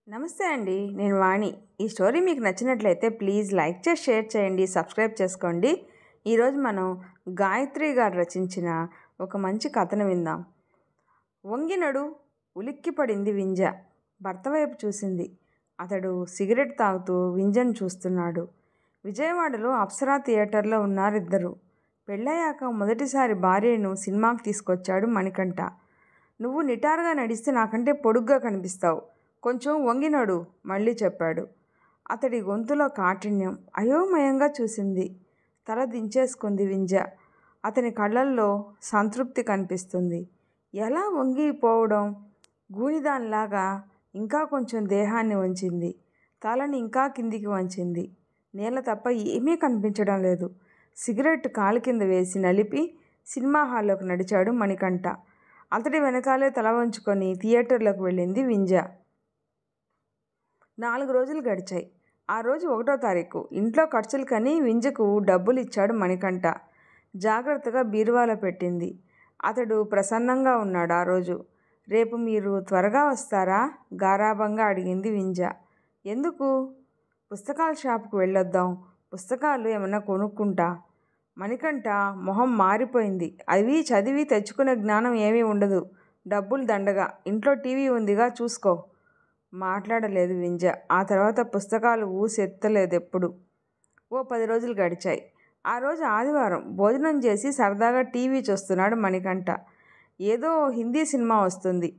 నమస్తే అండి, నేను వాణి. ఈ స్టోరీ మీకు నచ్చినట్లయితే ప్లీజ్ లైక్ చేసి షేర్ చేయండి, సబ్స్క్రైబ్ చేసుకోండి. ఈరోజు మనం గాయత్రి గారు రచించిన ఒక మంచి కథను విందాం. వంగినడు ఉలిక్కిపడింది వింజ. భర్త వైపు చూసింది. అతడు సిగరెట్ తాగుతూ వింజను చూస్తున్నాడు. విజయవాడలో అప్సరా థియేటర్లో ఉన్నారిద్దరు. పెళ్ళయ్యాక మొదటిసారి భార్యను సినిమాకి తీసుకొచ్చాడు మణికంఠ. నువ్వు నిటారుగా నడిస్తే నాకంటే పొడుగ్గా కనిపిస్తావు, కొంచెం వంగినడు మళ్ళీ చెప్పాడు. అతడి గొంతులో కాఠిన్యం. అయోమయంగా చూసింది. తల దించేసుకుంది వింజ. అతని కళ్ళల్లో సంతృప్తి కనిపిస్తుంది. ఎలా వంగిపోవడం? గూనిదానిలాగా ఇంకా కొంచెం దేహాన్ని వంచింది. తలని ఇంకా కిందికి వంచింది. నేల తప్ప ఏమీ కనిపించడం లేదు. సిగరెట్ కాలు కింద వేసి నలిపి సినిమా హాల్లోకి నడిచాడు మణికంఠ. అతడి వెనకాలే తల వంచుకొని థియేటర్లోకి వెళ్ళింది వింజ. 4 రోజులు గడిచాయి. ఆ రోజు 1వ తారీఖు. ఇంట్లో ఖర్చులకని వింజకు డబ్బులు ఇచ్చాడు మణికంఠ. జాగ్రత్తగా బీరువాలో పెట్టింది. అతడు ప్రసన్నంగా ఉన్నాడు ఆ రోజు. రేపు మీరు త్వరగా వస్తారా? గారాబంగా అడిగింది వింజ. ఎందుకు? పుస్తకాల షాపుకు వెళ్ళొద్దాం. పుస్తకాలు ఏమన్నా కొనుక్కుంటా. మణికంఠ మొహం మారిపోయింది. అవి చదివి తెచ్చుకునే జ్ఞానం ఏమీ ఉండదు. డబ్బులు దండగా. ఇంట్లో టీవీ ఉందిగా, చూసుకో. మాట్లాడలేదు వింజ. ఆ తర్వాత పుస్తకాలు ఊసెత్తలేదు ఎప్పుడు. ఓ 10 రోజులు గడిచాయి. ఆ రోజు ఆదివారం. భోజనం చేసి సరదాగా టీవీ చూస్తున్నాడు మణికంఠ. ఏదో హిందీ సినిమా వస్తుంది.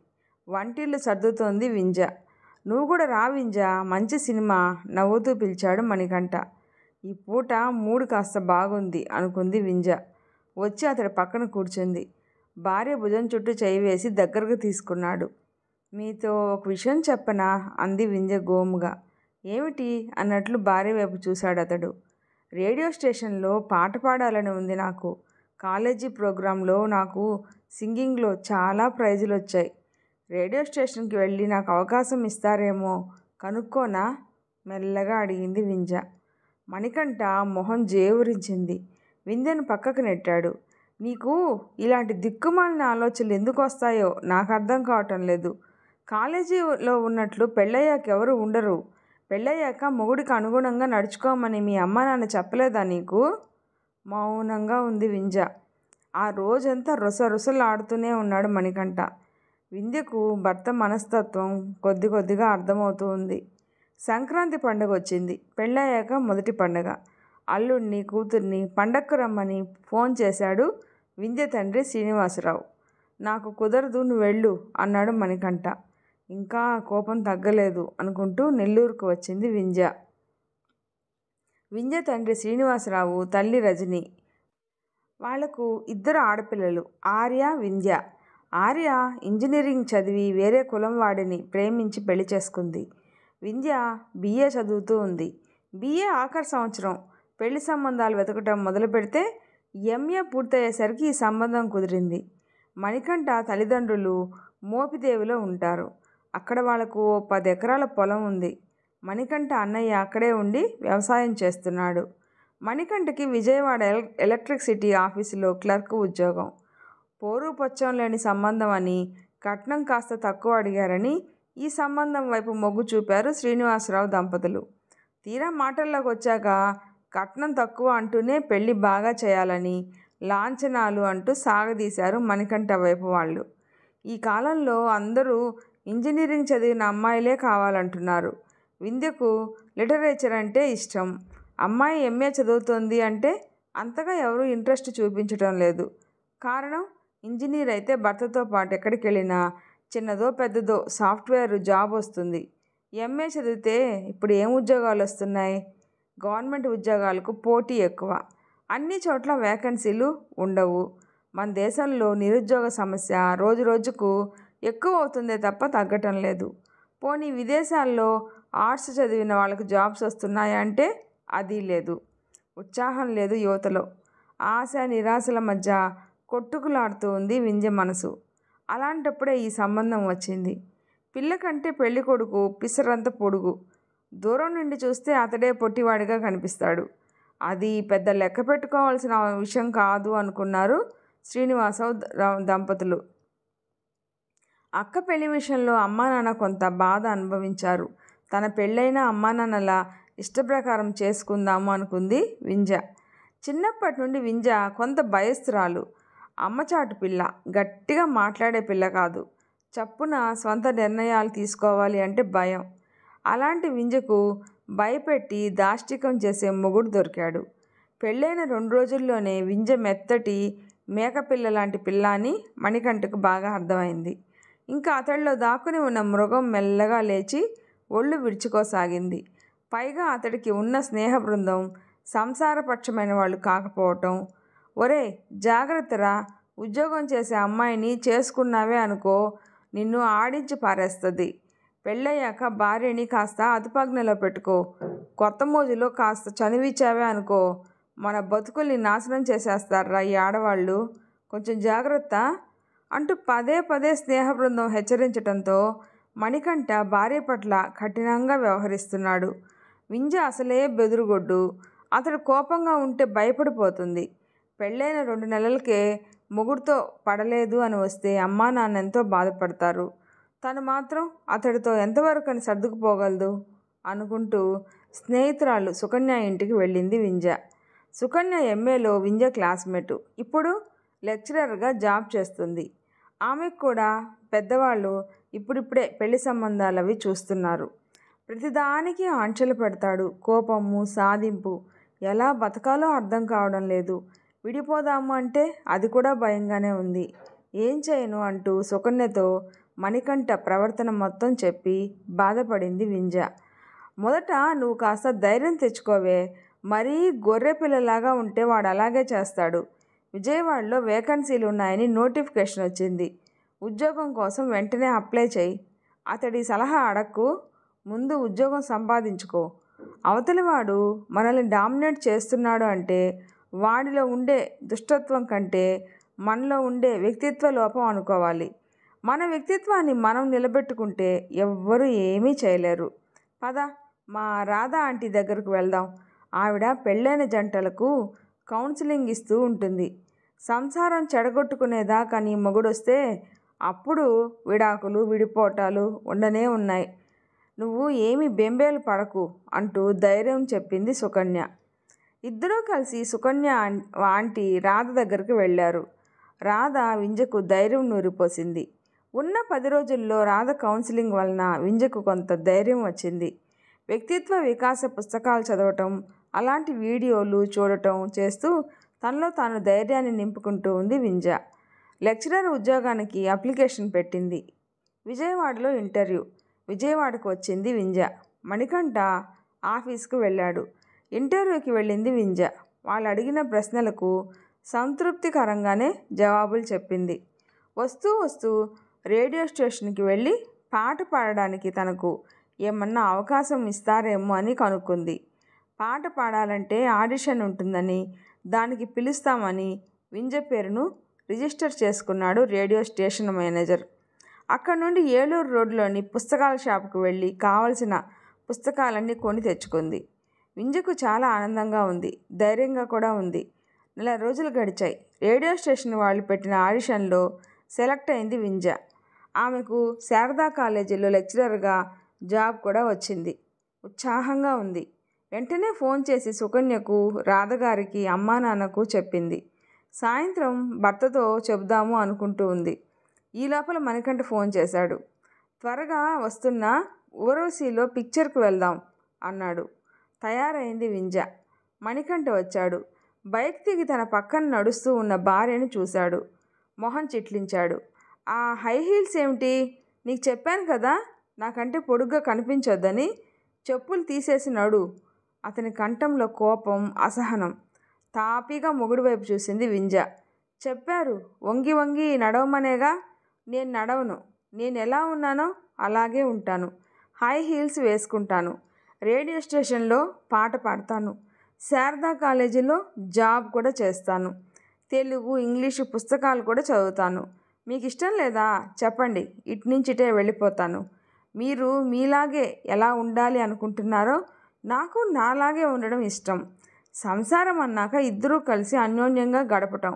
వంటిల్లు సర్దుతోంది వింజ. నువ్వు కూడా రా వింజ, మంచి సినిమా, నవ్వుతూ పిలిచాడు మణికంఠ. ఈ పూట మూడు కాస్త బాగుంది అనుకుంది వింజ. వచ్చి అతడి పక్కన కూర్చుంది. భార్య భుజం చుట్టూ చేయి వేసి దగ్గరకు తీసుకున్నాడు. మీతో ఒక విషయం చెప్పనా? అంది వింజ గోముగా. ఏమిటి అన్నట్లు భార్య వైపు చూశాడు అతడు. రేడియో స్టేషన్లో పాట పాడాలని ఉంది నాకు. కాలేజీ ప్రోగ్రాంలో నాకు సింగింగ్లో చాలా ప్రైజులు వచ్చాయి. రేడియో స్టేషన్కి వెళ్ళి నాకు అవకాశం ఇస్తారేమో కనుక్కోనా? మెల్లగా అడిగింది వింజ. మణికంఠ మొహం జేవురించింది. వింజను పక్కకు నెట్టాడు. నీకు ఇలాంటి దిక్కుమాలిన ఆలోచనలు ఎందుకు వస్తాయో నాకు అర్థం కావటం లేదు. కాలేజీలో ఉన్నట్లు పెళ్ళయ్యాక ఎవరు ఉండరు. పెళ్ళయ్యాక మొగుడికి అనుగుణంగా నడుచుకోమని మీ అమ్మ నాన్న చెప్పలేదా నీకు? మౌనంగా ఉంది వింజ. ఆ రోజంతా రుసరుసలాడుతూనే ఉన్నాడు మణికంఠ. వింధ్యకు భర్త మనస్తత్వం కొద్ది కొద్దిగా అర్థమవుతూ ఉంది. సంక్రాంతి పండుగ వచ్చింది. పెళ్ళయ్యాక మొదటి పండుగ. అల్లుడిని కూతుర్ని పండక్కు రమ్మని ఫోన్ చేశాడు వింధ్య తండ్రి శ్రీనివాసరావు. నాకు కుదరదు, నువ్వు వెళ్ళు అన్నాడు మణికంఠ. ఇంకా కోపం తగ్గలేదు అనుకుంటూ నెల్లూరుకు వచ్చింది వింజ. వింజ తండ్రి శ్రీనివాసరావు, తల్లి రజని. వాళ్లకు 2 ఆడపిల్లలు, ఆర్య, వింధ్య. ఆర్య ఇంజనీరింగ్ చదివి వేరే కులం వాడిని ప్రేమించి పెళ్లి చేసుకుంది. వింధ్య BA చదువుతూ ఉంది. BA ఆఖరి సంవత్సరం. పెళ్లి సంబంధాలు వెతకటం మొదలు పెడితే MA పూర్తయ్యేసరికి ఈ సంబంధం కుదిరింది. మణికంఠ తల్లిదండ్రులు మోపిదేవిలో ఉంటారు. అక్కడ వాళ్లకు 10 ఎకరాల పొలం ఉంది. మణికంఠ అన్నయ్య అక్కడే ఉండి వ్యవసాయం చేస్తున్నాడు. మణికంఠకి విజయవాడ ఎలక్ట్రిసిటీ ఆఫీసులో క్లర్క్ ఉద్యోగం. పోరుపొచ్చం లేని సంబంధం అని, కట్నం కాస్త తక్కువ అడిగారని ఈ సంబంధం వైపు మొగ్గు చూపారు శ్రీనివాసరావు దంపతులు. తీరా మాటల్లోకి వచ్చాక కట్నం తక్కువ అంటూనే పెళ్లి బాగా చేయాలని, లాంఛనాలు అంటూ సాగదీశారు మణికంఠ వైపు వాళ్ళు. ఈ కాలంలో అందరూ ఇంజనీరింగ్ చదివిన అమ్మాయిలే కావాలంటున్నారు. వింధ్యకు లిటరేచర్ అంటే ఇష్టం. అమ్మాయి MA చదువుతోంది అంటే అంతగా ఎవరూ ఇంట్రెస్ట్ చూపించడం లేదు. కారణం, ఇంజనీర్ అయితే భర్తతో పాటు ఎక్కడికి వెళ్ళినా చిన్నదో పెద్దదో సాఫ్ట్వేర్ జాబ్ వస్తుంది. MA చదివితే ఇప్పుడు ఏం ఉద్యోగాలు వస్తున్నాయి? గవర్నమెంట్ ఉద్యోగాలకు పోటీ ఎక్కువ. అన్ని చోట్ల వేకెన్సీలు ఉండవు. మన దేశంలో నిరుద్యోగ సమస్య రోజు రోజుకు ఎక్కువ అవుతుందే తప్ప తగ్గటం లేదు. పోనీ విదేశాల్లో ఆర్ట్స్ చదివిన వాళ్ళకి జాబ్స్ వస్తున్నాయా అంటే అది లేదు. ఉత్సాహం లేదు యువతలో. ఆశ నిరాశల మధ్య కొట్టుకులాడుతూ ఉంది వింజ మనసు. అలాంటప్పుడే ఈ సంబంధం వచ్చింది. పిల్ల కంటే పెళ్లి కొడుకు పిసరంత పొడుగు. దూరం నుండి చూస్తే అతడే పొట్టివాడిగా కనిపిస్తాడు. అది పెద్ద లెక్క పెట్టుకోవాల్సిన విషయం కాదు అనుకున్నారు శ్రీనివాసరావు దంపతులు. అక్క పెళ్లి విషయంలో అమ్మా నాన్న కొంత బాధ అనుభవించారు. తన పెళ్ళైన అమ్మా నాన్నల ఇష్టప్రకారం చేసుకుందాము అనుకుంది వింజ. చిన్నప్పటి నుండి వింజ కొంత భయస్థురాలు. అమ్మచాటు పిల్ల, గట్టిగా మాట్లాడే పిల్ల కాదు. చప్పున సొంత నిర్ణయాలు తీసుకోవాలి అంటే భయం. అలాంటి వింజకు భయపెట్టి దాష్టికం చేసే మొగుడు దొరికాడు. పెళ్ళైన 2 రోజుల్లోనే వింజ మెత్తటి మేకపిల్ల లాంటి పిల్ల అని మణికంఠకు బాగా అర్థమైంది. ఇంకా అతడిలో దాక్కుని ఉన్న మృగం మెల్లగా లేచి ఒళ్ళు విరుచుకోసాగింది. పైగా అతడికి ఉన్న స్నేహ బృందం సంసారపక్షమైన వాళ్ళు కాకపోవటం. ఒరే జాగ్రత్తరా, ఉద్యోగం చేసే అమ్మాయిని చేసుకున్నావే అనుకో, నిన్ను ఆడించి పారేస్తుంది. పెళ్ళయ్యాక భార్యని కాస్త అదుపాజ్ఞలో పెట్టుకో. కొత్త మోజులో కాస్త చనువిచ్చావే అనుకో, మన బతుకుల్ని నాశనం చేసేస్తారా ఈ ఆడవాళ్ళు, కొంచెం జాగ్రత్త అంటూ పదే పదే స్నేహ బృందం హెచ్చరించడంతో మణికంఠ భార్య పట్ల కఠినంగా వ్యవహరిస్తున్నాడు. వింజ అసలే బెదురుగొడ్డు. అతడు కోపంగా ఉంటే భయపడిపోతుంది. పెళ్ళైన 2 నెలలకే మొగుడుతో పడలేదు అని వస్తే అమ్మా నాన్న ఎంతో బాధపడతారు. తను మాత్రం అతడితో ఎంతవరకు అని సర్దుకుపోగలదు అనుకుంటూ స్నేహితురాలు సుకన్య ఇంటికి వెళ్ళింది వింజ. సుకన్య ఎంఏలో వింజ క్లాస్మేటు. ఇప్పుడు లెక్చరర్గా జాబ్ చేస్తుంది. ఆమెకు కూడా పెద్దవాళ్ళు ఇప్పుడిప్పుడే పెళ్లి సంబంధాలవి చూస్తున్నారు. ప్రతిదానికి ఆంక్షలు పెడతాడు. కోపము, సాధింపు. ఎలా బతకాలో అర్థం కావడం లేదు. విడిపోదాము అంటే అది కూడా భయంగానే ఉంది. ఏం చేయను అంటూ సుకన్యతో మణికంఠ ప్రవర్తన మొత్తం చెప్పి బాధపడింది వింజ. మొదట నువ్వు కాస్త ధైర్యం తెచ్చుకోవే, మరీ గొర్రె పిల్లలాగా ఉంటే వాడు అలాగే చేస్తాడు. విజయవాడలో వేకెన్సీలు ఉన్నాయని నోటిఫికేషన్ వచ్చింది. ఉద్యోగం కోసం వెంటనే అప్లై చేయి. అతడి సలహా అడక్కు, ముందు ఉద్యోగం సంపాదించుకో. అవతలివాడు మనల్ని డామినేట్ చేస్తున్నాడు అంటే వాడిలో ఉండే దుష్టత్వం కంటే మనలో ఉండే వ్యక్తిత్వ లోపం అనుకోవాలి. మన వ్యక్తిత్వాన్ని మనం నిలబెట్టుకుంటే ఎవ్వరూ ఏమీ చేయలేరు. పద, మా రాధా ఆంటీ దగ్గరకు వెళ్దాం. ఆవిడ పెళ్ళైన జంటలకు కౌన్సిలింగ్ ఇస్తూ ఉంటుంది. సంసారం చెడగొట్టుకునేదాకా నీ మొగుడొస్తే అప్పుడు విడాకులు, విడిపోవటాలు ఉండనే ఉన్నాయి. నువ్వు ఏమి బెంబేలు పడకు అంటూ ధైర్యం చెప్పింది సుకన్య. ఇద్దరూ కలిసి సుకన్య ఆంటీ రాధ దగ్గరికి వెళ్ళారు. రాధ వింజకు ధైర్యం నూరిపోసింది. ఉన్న 10 రోజుల్లో రాధ కౌన్సిలింగ్ వలన వింజకు కొంత ధైర్యం వచ్చింది. వ్యక్తిత్వ వికాస పుస్తకాలు చదవటం, అలాంటి వీడియోలు చూడటం చేస్తూ తనలో తాను ధైర్యాన్ని నింపుకుంటూ ఉంది వింజ. లెక్చరర్ ఉద్యోగానికి అప్లికేషన్ పెట్టింది. విజయవాడలో ఇంటర్వ్యూ. విజయవాడకు వచ్చింది వింజ. మణికంఠ ఆఫీస్కు వెళ్ళాడు. ఇంటర్వ్యూకి వెళ్ళింది వింజ. వాళ్ళు అడిగిన ప్రశ్నలకు సంతృప్తికరంగానే జవాబులు చెప్పింది. వస్తూ వస్తూ రేడియో స్టేషన్కి వెళ్ళి పాట పాడడానికి తనకు ఏమన్నా అవకాశం ఇస్తారేమో అని కనుక్కుంది. పాట పాడాలంటే ఆడిషన్ ఉంటుందని, దానికి పిలుస్తామని వింజ పేరును రిజిస్టర్ చేసుకున్నాడు రేడియో స్టేషన్ మేనేజర్. అక్కడ నుండి ఏలూరు రోడ్లోని పుస్తకాల షాపుకు వెళ్ళి కావలసిన పుస్తకాలన్నీ కొని తెచ్చుకుంది. వింజకు చాలా ఆనందంగా ఉంది, ధైర్యంగా కూడా ఉంది. 4 రోజులు గడిచాయి. రేడియో స్టేషన్ వాళ్ళు పెట్టిన ఆడిషన్లో సెలెక్ట్ అయింది వింజ. ఆమెకు శారదా కాలేజీలో లెక్చరర్గా జాబ్ కూడా వచ్చింది. ఉత్సాహంగా ఉంది. వెంటనే ఫోన్ చేసి సుకన్యకు, రాధగారికి, అమ్మా నాన్నకు చెప్పింది. సాయంత్రం భర్తతో చెబుదాము అనుకుంటూ ఉంది. ఈ లోపల మణికంఠ ఫోన్ చేశాడు. త్వరగా వస్తున్నా, ఊర్వశిలో పిక్చర్కు వెళ్దాం అన్నాడు. తయారైంది వింజ. మణికంఠ వచ్చాడు. బైక్ దిగి తన పక్కన నడుస్తూ ఉన్న భార్యను చూశాడు. మొహం చిట్లించాడు. ఆ హై హీల్స్ ఏమిటి? నీకు చెప్పాను కదా నాకంటే పొడుగ్గా కనిపించొద్దని. చెప్పులు తీసేసి నడు. అతని కంఠంలో కోపం, అసహనం. తాపీగా మొగుడు వైపు చూసింది వింజ. చెప్పారు వంగి వంగి నడవమనేగా. నేను నడవను. నేను ఎలా ఉన్నానో అలాగే ఉంటాను. హై హీల్స్ వేసుకుంటాను. రేడియో స్టేషన్లో పాట పాడతాను. శారదా కాలేజీలో జాబ్ కూడా చేస్తాను. తెలుగు, ఇంగ్లీషు పుస్తకాలు కూడా చదువుతాను. మీకు ఇష్టం లేదా చెప్పండి, ఇట్నుంచిటే వెళ్ళిపోతాను. మీరు మీలాగే ఎలా ఉండాలి అనుకుంటున్నారో నాకు నాలాగే ఉండడం ఇష్టం. సంసారం అన్నాక ఇద్దరూ కలిసి అన్యోన్యంగా గడపటం.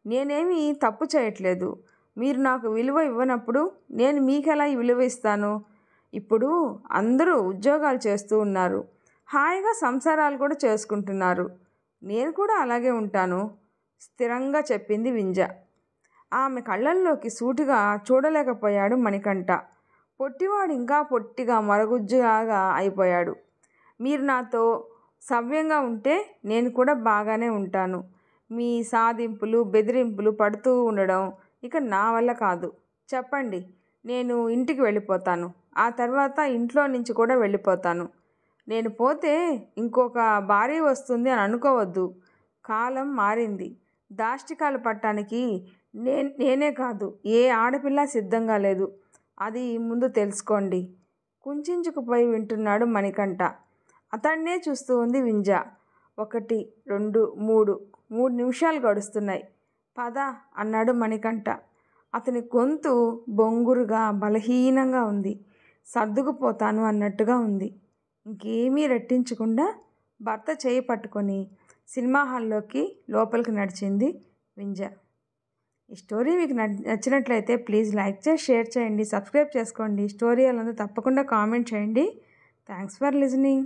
నేనేమీ తప్పు చేయట్లేదు. మీరు నాకు విలువ ఇవ్వనప్పుడు నేను మీకెలా విలువ ఇస్తాను? ఇప్పుడు అందరూ ఉద్యోగాలు చేస్తూ ఉన్నారు, హాయిగా సంసారాలు కూడా చేసుకుంటున్నారు. నేను కూడా అలాగే ఉంటాను స్థిరంగా చెప్పింది వింజ. ఆమె కళ్ళల్లోకి సూటిగా చూడలేకపోయాడు మణికంఠ. పొట్టివాడు ఇంకా పొట్టిగా మరగుజ్జులాగా అయిపోయాడు. మీరు నాతో సవ్యంగా ఉంటే నేను కూడా బాగానే ఉంటాను. మీ సాధింపులు బెదిరింపులు పడుతూ ఉండడం ఇక నా వల్ల కాదు. చెప్పండి, నేను ఇంటికి వెళ్ళిపోతాను. ఆ తర్వాత ఇంట్లో నుంచి కూడా వెళ్ళిపోతాను. నేను పోతే ఇంకొక భార్య వస్తుంది అని అనుకోవద్దు. కాలం మారింది. దాష్టికాలు పట్టడానికి నేనే కాదు, ఏ ఆడపిల్ల సిద్ధంగా లేదు. అది ముందు తెలుసుకోండి. కుంచించుకుపోయి వింటున్నాడు మణికంఠ. అతన్నే చూస్తూ ఉంది వింజ. 1, 2, 3 నిమిషాలు గడుస్తున్నాయి. పద అన్నాడు మణికంఠ. అతని గొంతు బొంగురుగా బలహీనంగా ఉంది. సర్దుకుపోతాను అన్నట్టుగా ఉంది. ఇంకేమీ రెట్టించకుండా భర్త చేయి పట్టుకొని సినిమా హాల్లోకి లోపలికి నడిచింది వింజ. ఈ స్టోరీ మీకు నచ్చినట్లయితే ప్లీజ్ లైక్ చేసి షేర్ చేయండి, సబ్స్క్రైబ్ చేసుకోండి. స్టోరీ అలా తప్పకుండా కామెంట్ చేయండి. Thanks for listening.